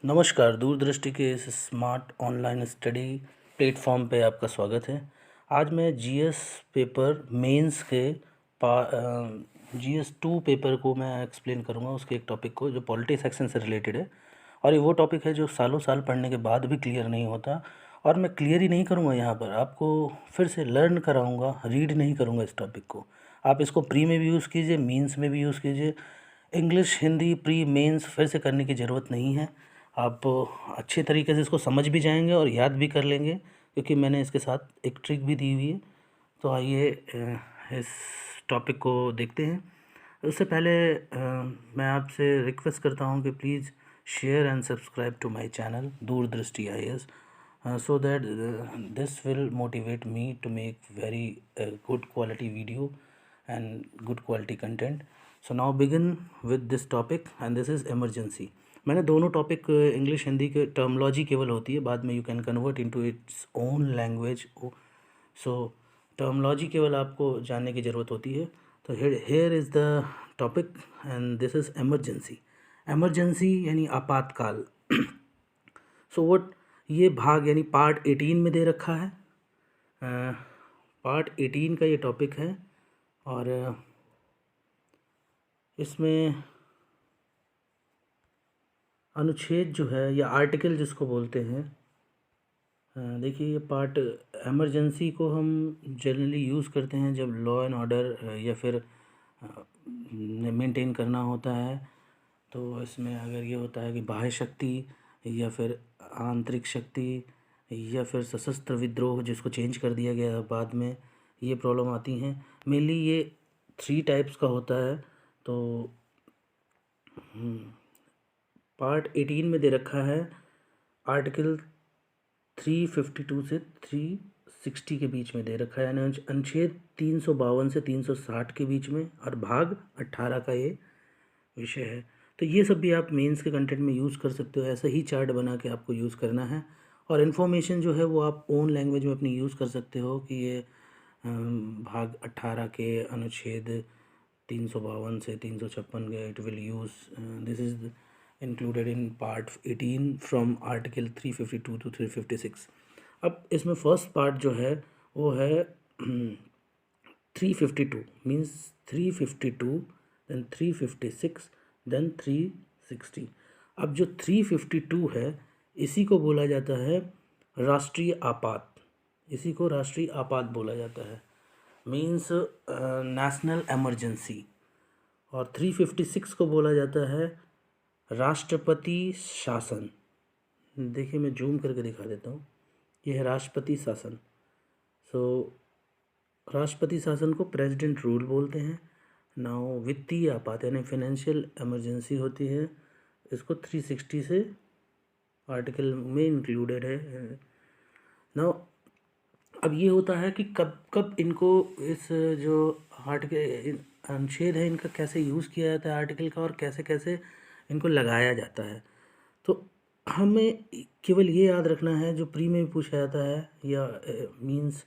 नमस्कार, दूरदृष्टि के इस स्मार्ट ऑनलाइन स्टडी प्लेटफॉर्म पे आपका स्वागत है। आज मैं जीएस पेपर मेंस के जीएस 2 पेपर को मैं एक्सप्लेन करूँगा, उसके एक टॉपिक को जो पॉलिटी सेक्शन से रिलेटेड है। और ये वो टॉपिक है जो सालों साल पढ़ने के बाद भी क्लियर नहीं होता। और मैं क्लियर ही नहीं करूँगा, यहाँ पर आपको फिर से लर्न कराऊँगा, रीड नहीं करूँगा इस टॉपिक को। आप इसको प्री में भी यूज़ कीजिए, मीन्स में भी यूज़ कीजिए। इंग्लिश हिंदी प्री मेंस फिर से करने की ज़रूरत नहीं है। आप अच्छे तरीके से इसको समझ भी जाएंगे और याद भी कर लेंगे, क्योंकि मैंने इसके साथ एक ट्रिक भी दी हुई है। तो आइए इस टॉपिक को देखते हैं। उससे पहले मैं आपसे रिक्वेस्ट करता हूं कि please share and subscribe to my channel Doordrishti IAS, so that this will motivate me to make very good quality video and good quality content. So now begin with this topic, and this is emergency. मैंने दोनों topic English Hindi के terminology केवल होती है, बाद में you can convert into its own language. So terminology केवल आपको जानने की ज़रूरत होती है। तो here is the topic and this is emergency. Emergency यानी आपातकाल। सो व्हाट, ये भाग यानी पार्ट 18 में दे रखा है। पार्ट 18 का ये टॉपिक है और इसमें अनुच्छेद जो है या आर्टिकल जिसको बोलते हैं, देखिए ये पार्ट एमरजेंसी को हम जनरली यूज़ करते हैं जब लॉ एंड ऑर्डर या फिर मेंटेन करना होता है। तो इसमें अगर ये होता है कि बाह्य शक्ति या फिर आंतरिक शक्ति या फिर सशस्त्र विद्रोह, जिसको चेंज कर दिया गया बाद में, ये प्रॉब्लम आती हैं। मेनली ये 3 टाइप्स का होता है। तो पार्ट 18 में दे रखा है आर्टिकल 352 से 360 के बीच में दे रखा है, यानी अनुच्छेद 352 से 360 के बीच में, और भाग 18 का ये विषय है। तो ये सब भी आप मेंस के कंटेंट में यूज़ कर सकते हो। ऐसा ही चार्ट बना के आपको यूज़ करना है, और इन्फॉर्मेशन जो है वो आप ओन लैंग्वेज में अपनी यूज़ कर सकते हो कि ये भाग 18 के अनुच्छेद 352 से 356 के it will use, this is included in part 18 from article 352 to 356। अब इसमें फर्स्ट पार्ट जो है वो है 352 मीन्स 352, देन 356, देन 360। अब जो 352 है इसी को बोला जाता है राष्ट्रीय आपात। इसी को राष्ट्रीय आपात बोला जाता है, मीन्स नेशनल एमरजेंसी। और 356 को बोला जाता है राष्ट्रपति शासन। देखिए मैं जूम करके दिखा देता हूँ, यह है राष्ट्रपति शासन। सो राष्ट्रपति शासन को प्रेसिडेंट रूल बोलते हैं। नाउ वित्तीय आपात यानी फाइनेंशियल इमरजेंसी होती है, इसको 360 से आर्टिकल में इंक्लूडेड है। नाउ अब ये होता है कि कब कब इनको, इस जो आर्टिकल अनुच्छेद है इनका कैसे यूज़ किया जाता है आर्टिकल का, और कैसे कैसे इनको लगाया जाता है। तो हमें केवल ये याद रखना है, जो प्री में भी पूछा जाता है या मींस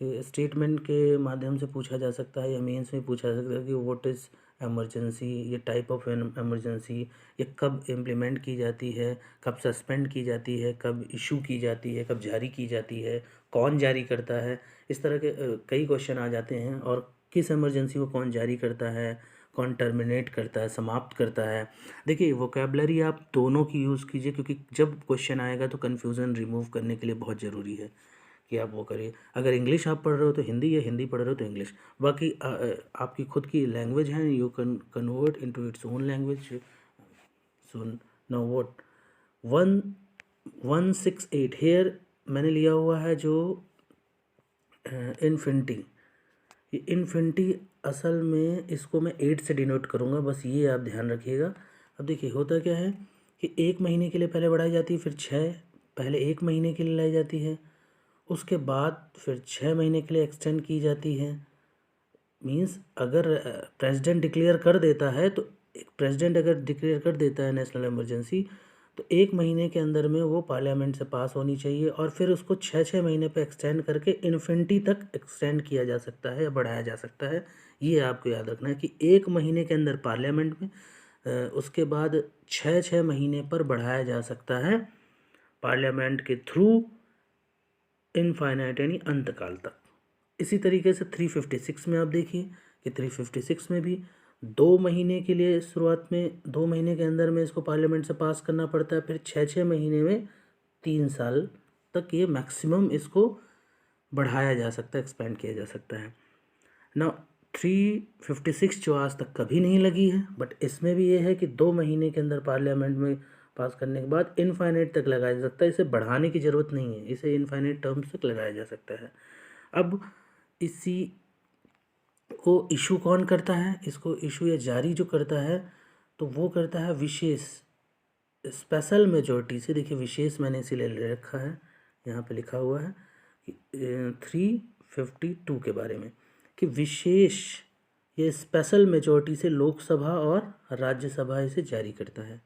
स्टेटमेंट के माध्यम से पूछा जा सकता है या मेंस में पूछा जा सकता है कि व्हाट इज़ एमरजेंसी, ये टाइप ऑफ एमरजेंसी, ये कब इम्प्लीमेंट की जाती है, कब सस्पेंड की जाती है, कब इशू की जाती है, कब जारी की जाती है, कौन जारी करता है। इस तरह के कई क्वेश्चन आ जाते हैं। और किस इमरजेंसी को कौन जारी करता है, कौन टर्मिनेट करता है, समाप्त करता है। देखिए वोकेबलरी आप दोनों की यूज़ कीजिए, क्योंकि जब क्वेश्चन आएगा तो कन्फ्यूज़न रिमूव करने के लिए बहुत ज़रूरी है कि आप वो करिए। अगर इंग्लिश आप पढ़ रहे हो तो हिंदी, या हिंदी पढ़ रहे हो तो इंग्लिश। बाकी आपकी खुद की लैंग्वेज है, you can convert into its own language. So now what 168 here मैंने लिया हुआ है जो इन्फिनिटी। ये इन्फिनिटी असल में इसको मैं 8 से डिनोट करूँगा, बस ये आप ध्यान रखिएगा। अब देखिए होता क्या है कि 1 महीने के लिए पहले बढ़ाई जाती है, फिर 6 पहले 1 महीने के लिए लाई जाती है, उसके बाद फिर 6 महीने के लिए एक्सटेंड की जाती है। मींस अगर प्रेसिडेंट डिक्लेयर कर देता है, तो प्रेसिडेंट अगर डिक्लेयर कर देता है नेशनल इमरजेंसी, तो 1 महीने के अंदर में वो पार्लियामेंट से पास होनी चाहिए, और फिर उसको 6-6 महीने पे एक्सटेंड करके इन्फिनिटी तक एक्सटेंड किया जा सकता है या बढ़ाया जा सकता है। ये आपको याद रखना है कि 1 महीने के अंदर पार्लियामेंट में उसके बाद 6 महीने पर बढ़ाया जा सकता है पार्लियामेंट के थ्रू इनफाइनाइट यानी अंतकाल तक। इसी तरीके से 356 में आप देखिए कि 356 में भी 2 महीने के लिए शुरुआत में 2 महीने के अंदर में इसको पार्लियामेंट से पास करना पड़ता है, फिर 6 महीने में 3 साल तक ये मैक्सिमम इसको बढ़ाया जा सकता है, एक्सपेंड किया जा सकता है ना। 356 जो आज तक कभी नहीं लगी है, बट इसमें भी ये है कि 2 महीने के अंदर पार्लियामेंट में पास करने के बाद इनफाइनाइट तक लगाया जा सकता है। इसे बढ़ाने की ज़रूरत नहीं है, इसे इनफाइनाइट टर्म्स तक लगाया जा सकता है। अब इसी को इशू कौन करता है, इसको इशू या जारी जो करता है तो वो करता है विशेष स्पेशल मेजॉरिटी से। देखिए विशेष मैंने इसीलिए ले रखा है, यहाँ पे लिखा हुआ है कि 352 के बारे में कि विशेष ये स्पेशल मेजॉरिटी से लोकसभा और राज्यसभा इसे जारी करता है,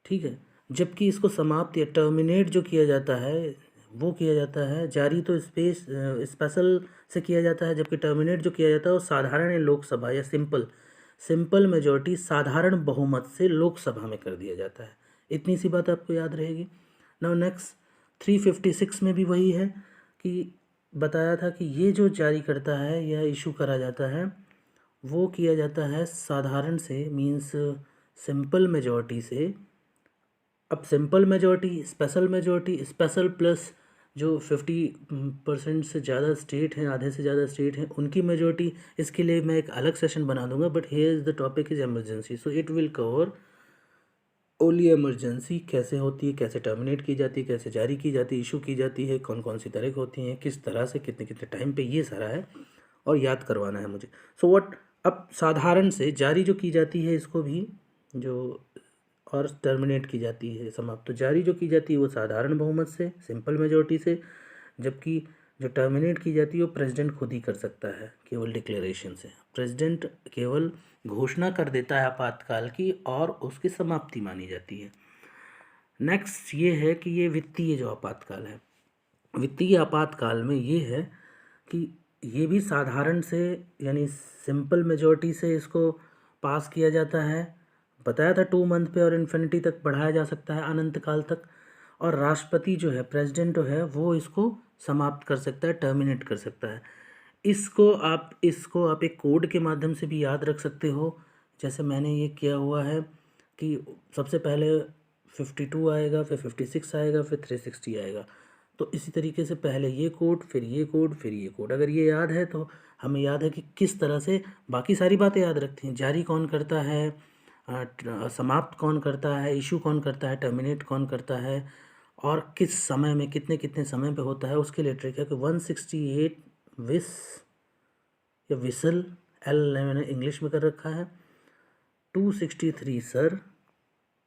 ठीक है। जबकि इसको समाप्त या टर्मिनेट जो किया जाता है वो किया जाता है, जारी तो स्पेशल से किया जाता है, जबकि टर्मिनेट जो किया जाता है वो साधारण या लोकसभा या सिंपल मेजॉरिटी साधारण बहुमत से लोकसभा में कर दिया जाता है। इतनी सी बात आपको याद रहेगी। नाउ नेक्स्ट 356 में भी वही है कि बताया था कि ये जो जारी करता है या इशू करा जाता है वो किया जाता है साधारण से, मीन्स सिंपल मेजॉरिटी से। अब सिंपल मेजॉरिटी, स्पेशल प्लस जो 50% से ज़्यादा स्टेट हैं, आधे से ज़्यादा स्टेट हैं, उनकी मेजॉरिटी, इसके लिए मैं एक अलग सेशन बना दूंगा। But here is the topic is emergency, so it will cover only emergency कैसे होती है, कैसे टर्मिनेट की जाती है, कैसे जारी की जाती है, इशू की जाती है, कौन कौन सी तरह होती हैं, किस तरह से, कितने कितने टाइम पे, ये सारा है और याद करवाना है मुझे। सो व्हाट, अब साधारण से जारी जो की जाती है इसको भी जो और टर्मिनेट की जाती है, समाप्त, तो जारी जो की जाती है वो साधारण बहुमत से, सिंपल मेजॉरिटी से, जबकि जो टर्मिनेट की जाती है वो प्रेसिडेंट खुद ही कर सकता है, केवल डिक्लेरेशन से। प्रेसिडेंट केवल घोषणा कर देता है आपातकाल की और उसकी समाप्ति मानी जाती है। नेक्स्ट ये है कि ये वित्तीय जो आपातकाल है, वित्तीय आपातकाल में ये है कि ये भी साधारण से यानी सिंपल मेजॉरिटी से इसको पास किया जाता है। बताया था 2 मंथ पे और इन्फिनिटी तक बढ़ाया जा सकता है, अनंत काल तक। और राष्ट्रपति जो है, प्रेसिडेंट जो है, वो इसको समाप्त कर सकता है, टर्मिनेट कर सकता है। इसको आप एक कोड के माध्यम से भी याद रख सकते हो, जैसे मैंने ये किया हुआ है कि सबसे पहले 52 आएगा, फिर 56 आएगा, फिर 360 आएगा। तो इसी तरीके से पहले ये कोड, फिर ये कोड, फिर ये कोड। अगर ये याद है तो हमें याद है कि किस तरह से बाकी सारी बातें याद रखती हैं। जारी कौन करता है, समाप्त कौन करता है, इशू कौन करता है, टर्मिनेट कौन करता है, और किस समय में, कितने कितने समय पे होता है, उसके लिए ट्रिक है कि 168 विस या विसल, एल मैंने इंग्लिश में कर रखा है, 263 सर,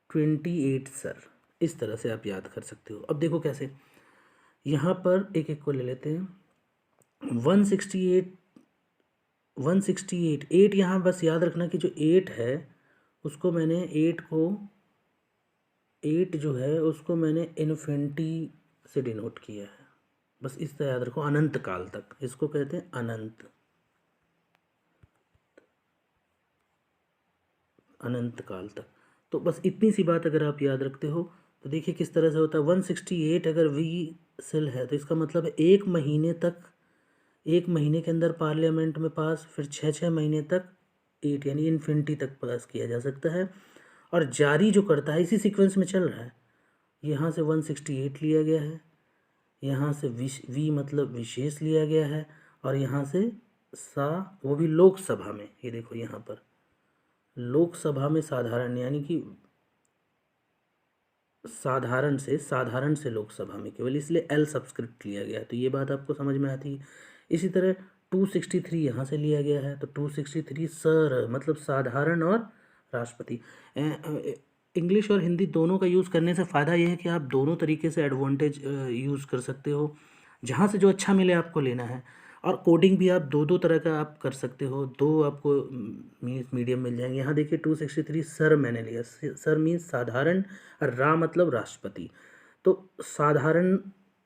28 सर। इस तरह से आप याद कर सकते हो। अब देखो कैसे, यहाँ पर एक एक को ले लेते हैं। 168 8 यहाँ बस याद रखना कि जो 8 है उसको मैंने 8 जो है उसको मैंने इन्फिनिटी से डिनोट किया है। बस इस तरह याद रखो, अनंत काल तक, इसको कहते हैं अनंत काल तक। तो बस इतनी सी बात अगर आप याद रखते हो तो देखिए किस तरह से होता है। 168 अगर वी सिल है तो इसका मतलब है 1 महीने तक, 1 महीने के अंदर पार्लियामेंट में पास, फिर 6 महीने तक 8 यानी इन्फिनिटी तक पास किया जा सकता है। और जारी जो करता है इसी सीक्वेंस में चल रहा है, यहाँ से 168 लिया गया है, यहाँ से वी मतलब विशेष लिया गया है, और यहाँ से सा, वो भी लोकसभा में। ये देखो यहाँ पर लोकसभा में साधारण, यानी कि साधारण से लोकसभा में केवल, इसलिए एल सब्सक्रिप्ट लिया गया है। तो ये बात आपको समझ में आती है। इसी तरह 263 यहाँ से लिया गया है, तो 263 सर मतलब साधारण और राष्ट्रपति। इंग्लिश और हिंदी दोनों का यूज़ करने से फ़ायदा ये है कि आप दोनों तरीके से एडवांटेज यूज़ कर सकते हो, जहाँ से जो अच्छा मिले आपको लेना है। और कोडिंग भी आप दो तरह का आप कर सकते हो, दो आपको मीडियम मिल जाएंगे। यहाँ देखिए 263 सर मैंने लिया, सर मीन्स साधारण, और रा मतलब राष्ट्रपति। तो साधारण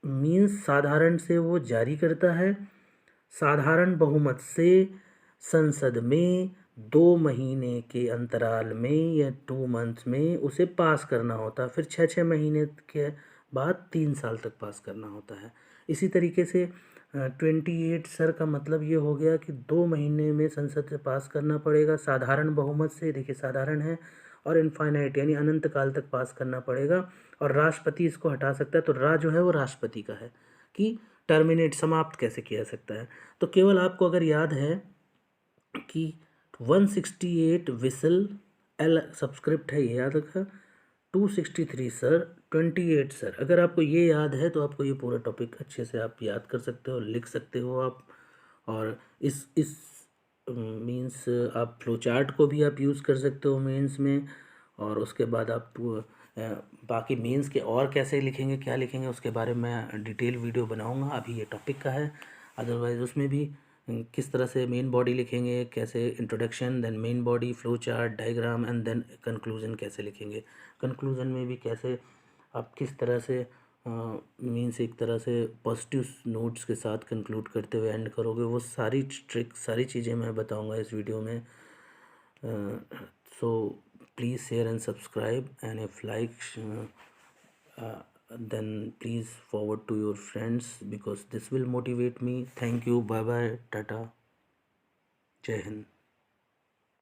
मीन्स साधारण से वो जारी करता है, साधारण बहुमत से संसद में 2 महीने के अंतराल में या 2 मंथ्स में उसे पास करना होता है, फिर 6-6 महीने के बाद 3 साल तक पास करना होता है। इसी तरीके से 28 सर का मतलब ये हो गया कि 2 महीने में संसद से पास करना पड़ेगा साधारण बहुमत से, देखिए साधारण है, और इनफाइनाइट यानी अनंत काल तक पास करना पड़ेगा, और राष्ट्रपति इसको हटा सकता है। तो रा जो है वो राष्ट्रपति का है कि टर्मिनेट समाप्त कैसे किया सकता है। तो केवल आपको अगर याद है कि 168 विसल एल सब्सक्रिप्ट है, ये याद रखा, 263 सर, 28 सर, अगर आपको ये याद है तो आपको ये पूरा टॉपिक अच्छे से आप याद कर सकते हो, लिख सकते हो आप। और इस मीन्स आप फ्लो चार्ट को भी आप यूज़ कर सकते हो मेंस में, और उसके बाद आप बाकी मेंस के और कैसे लिखेंगे, क्या लिखेंगे, उसके बारे में मैं डिटेल वीडियो बनाऊंगा। अभी ये टॉपिक का है, अदरवाइज़ उसमें भी किस तरह से मेन बॉडी लिखेंगे, कैसे introduction, then main body, flow chart, diagram, and then conclusion कैसे लिखेंगे। कंक्लूजन में भी कैसे आप किस तरह से मीन्स एक तरह से पॉजिटिव नोट्स के साथ कंक्लूड करते हुए एंड करोगे, वो सारी ट्रिक, सारी चीज़ें मैं बताऊंगा इस वीडियो में। So please share and subscribe, and if like then please forward to your friends because this will motivate me. Thank you, bye bye, tata, jai hind.